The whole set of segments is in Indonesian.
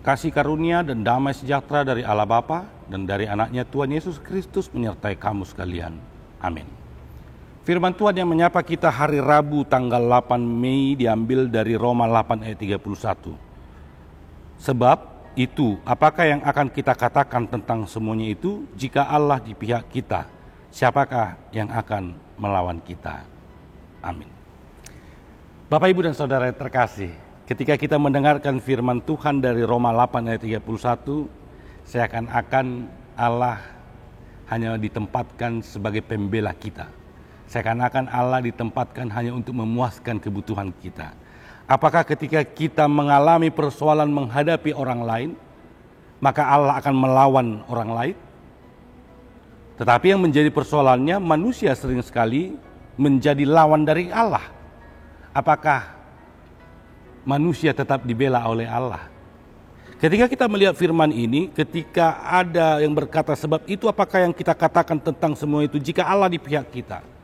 kasih karunia dan damai sejahtera dari Allah Bapa dan dari anaknya Tuhan Yesus Kristus menyertai kamu sekalian. Amin. Firman Tuhan yang menyapa kita hari Rabu tanggal 8 Mei diambil dari Roma 8 ayat 31. Sebab itu, apakah yang akan kita katakan tentang semuanya itu? Jika Allah di pihak kita, siapakah yang akan melawan kita? Amin. Bapak, Ibu, dan Saudara yang terkasih, ketika kita mendengarkan firman Tuhan dari Roma 8 ayat 31, seakan-akan Allah hanya ditempatkan sebagai pembela kita. Seakan-akan Allah ditempatkan hanya untuk memuaskan kebutuhan kita. Apakah ketika kita mengalami persoalan menghadapi orang lain, maka Allah akan melawan orang lain? Tetapi yang menjadi persoalannya, manusia sering sekali menjadi lawan dari Allah. Apakah manusia tetap dibela oleh Allah? Ketika kita melihat firman ini, ketika ada yang berkata, sebab itu apakah yang kita katakan tentang semua itu, jika Allah di pihak kita.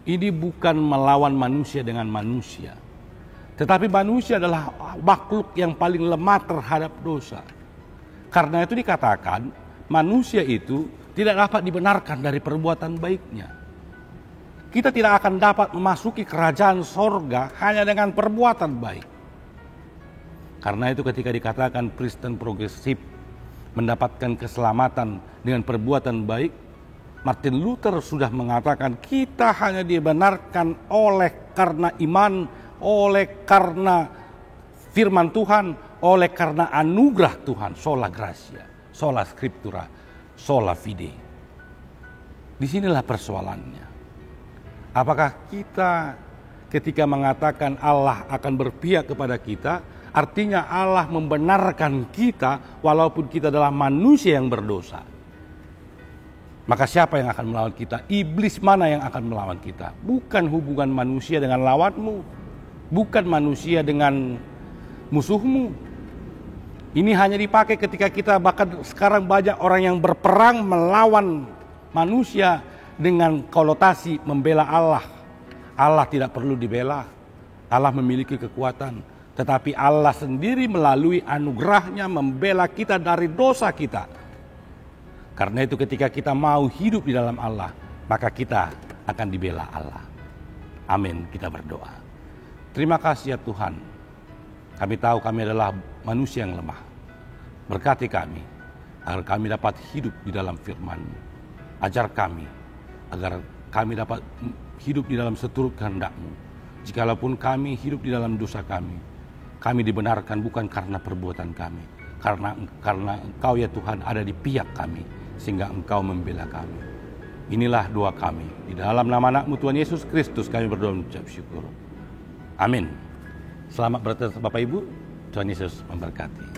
Ini bukan melawan manusia dengan manusia. Tetapi manusia adalah makhluk yang paling lemah terhadap dosa. Karena itu dikatakan, manusia itu tidak dapat dibenarkan dari perbuatan baiknya. Kita tidak akan dapat memasuki kerajaan sorga hanya dengan perbuatan baik. Karena itu ketika dikatakan Kristen progresif mendapatkan keselamatan dengan perbuatan baik, Martin Luther sudah mengatakan kita hanya dibenarkan oleh karena iman, oleh karena firman Tuhan, oleh karena anugerah Tuhan, sola gratia, sola scriptura, sola fide. Disinilah persoalannya. Apakah kita ketika mengatakan Allah akan berpihak kepada kita, artinya Allah membenarkan kita walaupun kita adalah manusia yang berdosa? Maka siapa yang akan melawan kita? Iblis mana yang akan melawan kita? Bukan hubungan manusia dengan lawanmu. Bukan manusia dengan musuhmu. Ini hanya dipakai ketika kita, bahkan sekarang banyak orang yang berperang melawan manusia dengan konotasi membela Allah. Allah tidak perlu dibela. Allah memiliki kekuatan. Tetapi Allah sendiri melalui anugerahnya membela kita dari dosa kita. Karena itu ketika kita mau hidup di dalam Allah, maka kita akan dibela Allah. Amin, kita berdoa. Terima kasih ya Tuhan. Kami tahu kami adalah manusia yang lemah. Berkati kami, agar kami dapat hidup di dalam firman-Mu. Ajar kami, agar kami dapat hidup di dalam seturut kehendak-Mu. Jikalaupun kami hidup di dalam dosa kami dibenarkan bukan karena perbuatan kami. Karena Engkau ya Tuhan ada di pihak kami. Sehingga Engkau membela kami. Inilah doa kami. Di dalam nama anak-Mu Tuhan Yesus Kristus kami berdoa mengucap syukur. Amin. Selamat beraktivitas Bapak Ibu. Tuhan Yesus memberkati.